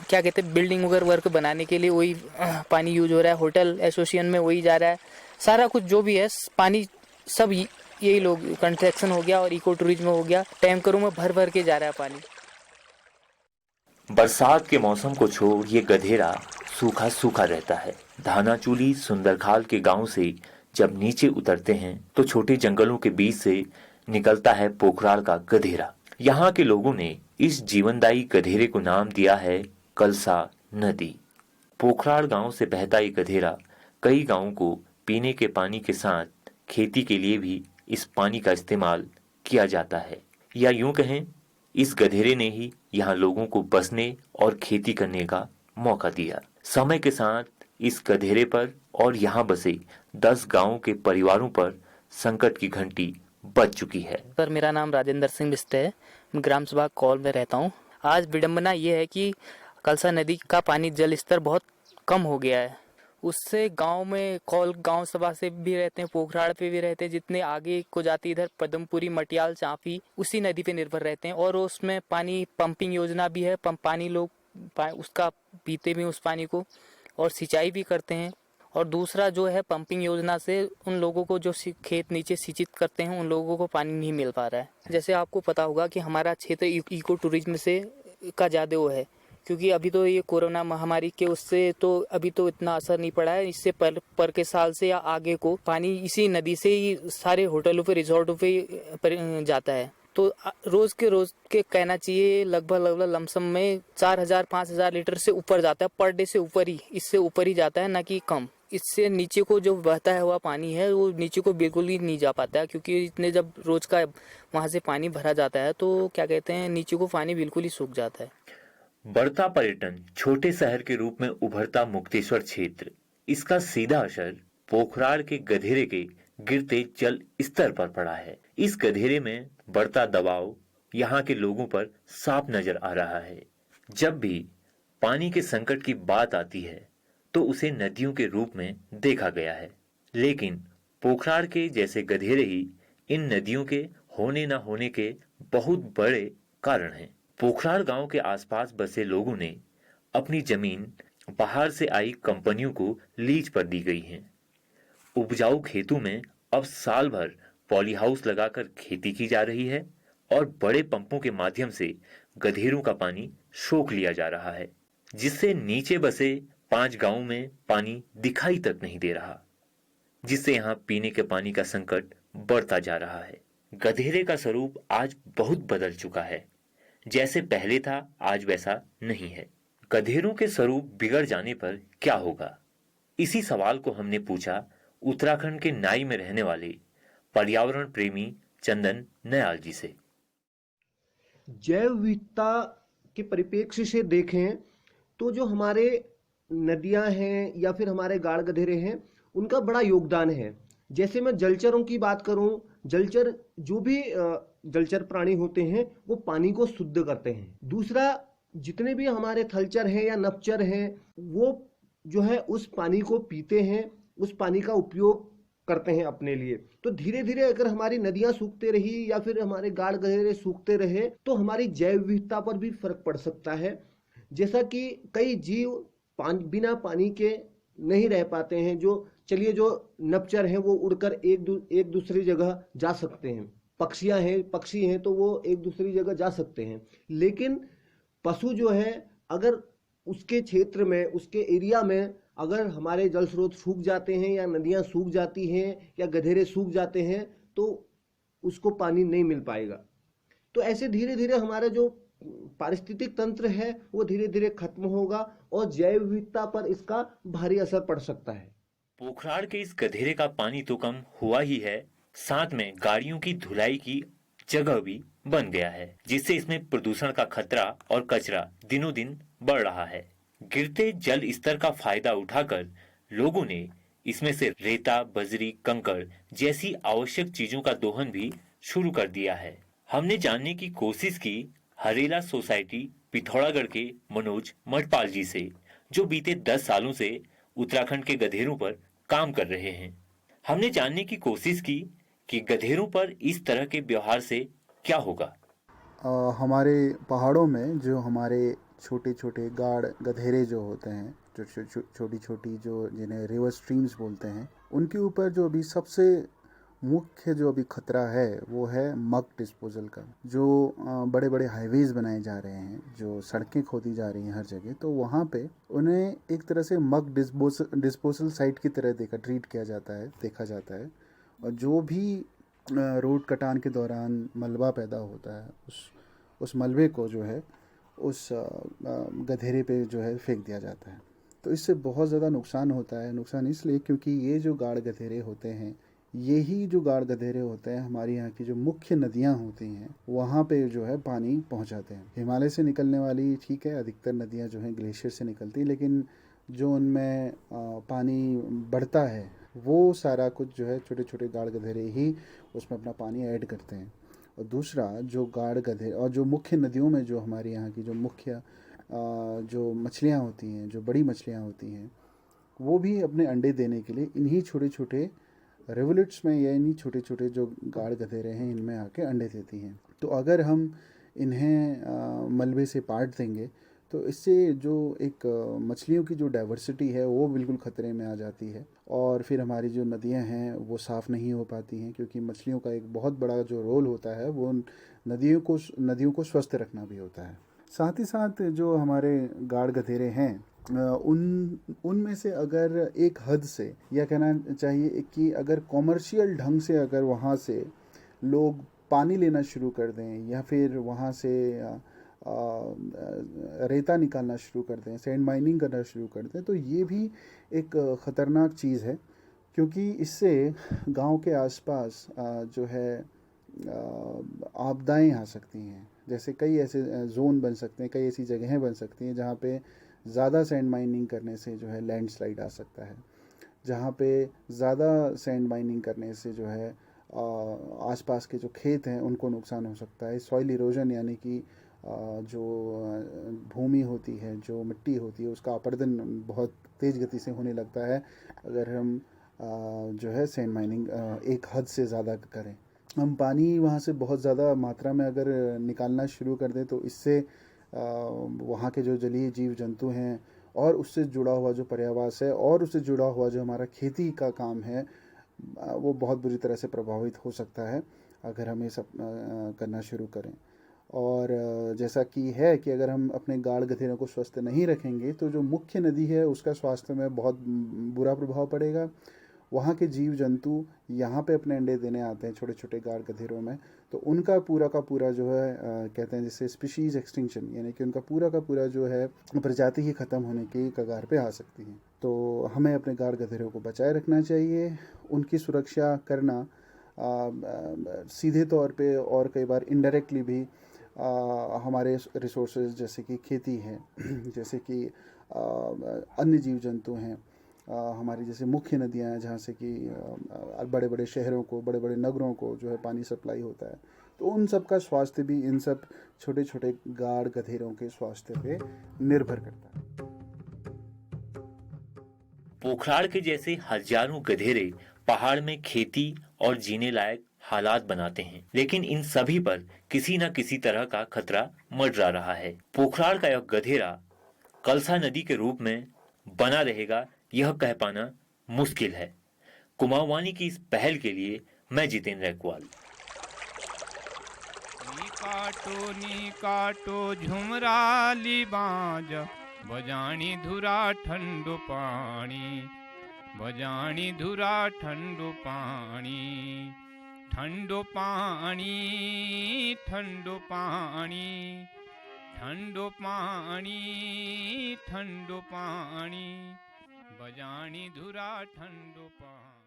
क्या कहते हैं बिल्डिंग वगैरह वर्क बनाने के लिए वही पानी यूज हो रहा है, होटल एसोसिएशन में वही जा रहा है, सारा कुछ जो भी है पानी सब यही लोग कंस्ट्रक्शन हो गया और इको टूरिज्म हो गया, टैंकरों में भर भर के जा रहा है पानी। बरसात के मौसम को छोड़ ये गधेरा सूखा सूखा रहता है। धानाचूली सुंदरखाल के गांव से जब नीचे उतरते हैं तो छोटे जंगलों के बीच से निकलता है पोखराल का गधेरा। यहाँ के लोगों ने इस जीवनदायी गधेरे को नाम दिया है कलसा नदी। पोखराल गांव से बहता ये गधेरा कई गांवों को पीने के पानी के साथ खेती के लिए भी इस पानी का इस्तेमाल किया जाता है, या यूं कहें इस गधेरे ने ही यहाँ लोगों को बसने और खेती करने का मौका दिया। समय के साथ इस गधेरे पर और यहाँ बसे 10 गांवों के परिवारों पर संकट की घंटी बज चुकी है। सर मेरा नाम राजेंद्र सिंह बिस्ट है, मैं ग्राम सभा कौल में रहता हूँ। आज विडंबना ये है कि कलसा नदी का पानी जल स्तर बहुत कम हो गया है। उससे गांव में कौल गांव सभा से भी रहते हैं, पोखराड़ पे भी रहते हैं, जितने आगे को जाती इधर पदमपुरी मटियाल चांपी उसी नदी पे निर्भर रहते हैं। और उसमें पानी पंपिंग योजना भी है, पानी लोग उसका पीते भी उस पानी को और सिंचाई भी करते हैं। और दूसरा जो है पंपिंग योजना से उन लोगों को जो खेत नीचे सिंचित करते हैं उन लोगों को पानी नहीं मिल पा रहा है। जैसे आपको पता होगा कि हमारा क्षेत्र इको टूरिज्म से का ज़्यादा वो है, क्योंकि अभी तो ये कोरोना महामारी के उससे तो अभी तो इतना असर नहीं पड़ा है। इससे पर के साल से या आगे को पानी इसी नदी से ही सारे होटलों पे रिजॉर्टों पे जाता है। तो रोज के कहना चाहिए लगभग लमसम में 4,000-5,000 लीटर से ऊपर जाता है पर डे, से ऊपर ही, इससे ऊपर ही जाता है, ना कि कम। इससे नीचे को जो बहता हुआ पानी है वो नीचे को बिल्कुल ही नहीं जा पाता है, क्योंकि इतने जब रोज का वहां से पानी भरा जाता है तो क्या कहते हैं नीचे को पानी बिल्कुल ही सूख जाता है। बढ़ता पर्यटन, छोटे शहर के रूप में उभरता मुक्तेश्वर क्षेत्र, इसका सीधा असर पोखराल के गधेरे के गिरते जल स्तर पर पड़ा है। इस गधेरे में बढ़ता दबाव यहाँ के लोगों पर साफ नजर आ रहा है। जब भी पानी के संकट की बात आती है तो उसे नदियों के रूप में देखा गया है, लेकिन पोखराल के जैसे गधेरे ही इन नदियों के होने न होने के बहुत बड़े कारण हैं। पोखराल गांव के आसपास बसे लोगों ने अपनी जमीन बाहर से आई कंपनियों को लीज पर दी गई है। उपजाऊ खेतों में अब साल भर पॉली हाउस लगाकर खेती की जा रही है और बड़े पंपों के माध्यम से गधेरों का पानी सोख लिया जा रहा है, जिससे नीचे बसे 5 गांवों में पानी दिखाई तक नहीं दे रहा, जिससे यहाँ पीने के पानी का संकट बढ़ता जा रहा है। गधेरे का स्वरूप आज बहुत बदल चुका है, जैसे पहले था आज वैसा नहीं है। गधेरों के स्वरूप बिगड़ जाने पर क्या होगा, इसी सवाल को हमने पूछा उत्तराखंड के नाई में रहने वाले पर्यावरण प्रेमी चंदन नयाल जी से। जैव विविधता के परिप्रेक्ष्य से देखें तो जो हमारे नदियां हैं या फिर हमारे गाड़ गधेरे हैं उनका बड़ा योगदान है। जैसे मैं जलचरों की बात करूं, जलचर जो भी जलचर प्राणी होते हैं वो पानी को शुद्ध करते हैं। दूसरा, जितने भी हमारे थलचर हैं या नपचर हैं वो जो है उस पानी को पीते हैं, उस पानी का उपयोग करते हैं अपने लिए। तो धीरे धीरे अगर हमारी नदियां सूखते रही या फिर हमारे गाड़ गधेरे सूखते रहे तो हमारी जैव विविधता पर भी फर्क पड़ सकता है। जैसा कि कई जीव बिना पानी के नहीं रह पाते हैं। जो नपचर हैं वो उड़कर एक दूसरी जगह जा सकते हैं। पक्षी हैं तो वो एक दूसरी जगह जा सकते हैं, लेकिन पशु जो है अगर उसके क्षेत्र में, उसके एरिया में अगर हमारे जल स्रोत सूख जाते हैं या नदियां सूख जाती हैं या गधेरे सूख जाते हैं तो उसको पानी नहीं मिल पाएगा। तो ऐसे धीरे धीरे हमारा जो पारिस्थितिक तंत्र है वो धीरे धीरे खत्म होगा और जैव विविधता पर इसका भारी असर पड़ सकता है। पोखराल के इस गधेरे का पानी तो कम हुआ ही है, साथ में गाड़ियों की धुलाई की जगह भी बन गया है, जिससे इसमें प्रदूषण का खतरा और कचरा दिनों दिन बढ़ रहा है। गिरते जल स्तर का फायदा उठाकर लोगों ने इसमें से रेता, बजरी, कंकड़ जैसी आवश्यक चीजों का दोहन भी शुरू कर दिया है। हमने जानने की कोशिश की हरेला सोसाइटी पिथौरागढ़ के मनोज मठपाल जी से, जो बीते 10 सालों से उत्तराखंड के गधेरों पर काम कर रहे हैं। हमने जानने की कोशिश की कि गधेरों पर इस तरह के व्यवहार से क्या होगा। हमारे पहाड़ों में जो हमारे छोटे छोटे गाड़ गधेरे जो होते हैं, जो छोटी छोटी जो जिन्हें रिवर स्ट्रीम्स बोलते हैं, उनके ऊपर जो अभी सबसे मुख्य जो अभी खतरा है वो है मग डिस्पोजल का। जो बड़े बड़े हाईवेज बनाए जा रहे हैं, जो सड़कें खोदी जा रही हैं हर जगह, तो वहाँ पे उन्हें एक तरह से मग डिस्पोजल साइट की तरह ट्रीट किया जाता है, देखा जाता है। और जो भी रोड कटान के दौरान मलबा पैदा होता है, उस मलबे को जो है उस गधेरे पे जो है फेंक दिया जाता है। तो इससे बहुत ज़्यादा नुकसान होता है। नुकसान इसलिए क्योंकि ये जो गाड़ गधेरे होते हैं, यही जो गाड़ गधेरे होते हैं हमारी यहाँ की जो मुख्य नदियाँ होती हैं वहाँ पे जो है पानी पहुँचाते हैं। हिमालय से निकलने वाली, ठीक है, अधिकतर नदियाँ जो हैं ग्लेशियर से निकलती हैं, लेकिन जो उनमें पानी बढ़ता है वो सारा कुछ जो है छोटे छोटे गाड़ गधेरे ही उसमें अपना पानी ऐड करते हैं। और दूसरा, जो गाड़ गधेरे और जो मुख्य नदियों में जो हमारी यहाँ की जो मुख्य जो मछलियाँ होती हैं, जो बड़ी मछलियाँ होती हैं, वो भी अपने अंडे देने के लिए इन्हीं छोटे छोटे रिवलेट्स में या इन्हीं छोटे छोटे जो गाड़ गधेरे हैं इनमें आके अंडे देती हैं। तो अगर हम इन्हें मलबे से पाट देंगे तो इससे जो एक मछलियों की जो डाइवर्सिटी है वो बिल्कुल ख़तरे में आ जाती है। और फिर हमारी जो नदियां हैं वो साफ़ नहीं हो पाती हैं, क्योंकि मछलियों का एक बहुत बड़ा जो रोल होता है वो नदियों को स्वस्थ रखना भी होता है। साथ ही साथ जो हमारे गाड़ गधेरे हैं उनमें से अगर एक हद से, या कहना चाहिए कि अगर कॉमर्शियल ढंग से अगर वहाँ से लोग पानी लेना शुरू कर दें या फिर वहाँ से रेता निकालना शुरू कर दें, सैंड माइनिंग करना शुरू कर दें, तो ये भी एक ख़तरनाक चीज़ है। क्योंकि इससे गांव के आसपास जो है आपदाएं आ सकती हैं। जैसे कई ऐसे जोन बन सकते हैं, कई ऐसी जगहें बन सकती हैं जहाँ पे ज़्यादा सैंड माइनिंग करने से जो है लैंडस्लाइड आ सकता है। जहाँ पे ज़्यादा सैंड माइनिंग करने से जो है आसपास के जो खेत हैं उनको नुकसान हो सकता है। सॉइल इरोजन यानी कि जो भूमि होती है, जो मिट्टी होती है, उसका अपरदन बहुत तेज़ गति से होने लगता है अगर हम जो है सैंड माइनिंग एक हद से ज़्यादा करें। हम पानी वहाँ से बहुत ज़्यादा मात्रा में अगर निकालना शुरू कर दें तो इससे वहाँ के जो जलीय जीव जंतु हैं और उससे जुड़ा हुआ जो पर्यावास है और उससे जुड़ा हुआ जो हमारा खेती का काम है वो बहुत बुरी तरह से प्रभावित हो सकता है अगर हम ये सब करना शुरू करें। और जैसा कि है कि अगर हम अपने गाड़ गधेरों को स्वस्थ नहीं रखेंगे तो जो मुख्य नदी है उसका स्वास्थ्य में बहुत बुरा प्रभाव पड़ेगा। वहाँ के जीव जंतु यहाँ पे अपने अंडे देने आते हैं छोटे छोटे गाड़ गधेरों में, तो उनका पूरा का पूरा जो है कहते हैं जैसे स्पीशीज़ एक्सटिंक्शन, यानी कि उनका पूरा का पूरा जो है प्रजाति ही ख़त्म होने की कगार पे आ सकती है। तो हमें अपने गाड़ गधेरों को बचाए रखना चाहिए। उनकी सुरक्षा करना सीधे तौर पे और कई बार इनडायरेक्टली भी हमारे रिसोर्सेज जैसे कि खेती है, जैसे कि अन्य जीव जंतु हैं, हमारी जैसे मुख्य नदियां हैं जहाँ से कि बड़े बड़े शहरों को, बड़े बड़े नगरों को जो है पानी सप्लाई होता है, तो उन सब का स्वास्थ्य भी इन सब छोटे छोटे गाड़ गधेरों के स्वास्थ्य पे निर्भर करता है। पोखराड़ के जैसे हजारों गधेरे पहाड़ में खेती और जीने लायक हालात बनाते हैं, लेकिन इन सभी पर किसी न किसी तरह का खतरा मंडरा रहा है। पोखराड़ का यह गधेरा कलसा नदी के रूप में बना रहेगा, यह कह पाना मुश्किल है। कुमाऊवानी की इस पहल के लिए मैं जितेंद्र रैकवाल। नी काटो झुमराली बाज, बजानी धुरा ठंडो पानी, बजानी धुरा ठंडो पानी, ठंडो पानी, ठंडो पानी, ठंडो पानी, ठंडो पानी, बजानी धुरा ठंडो पानी।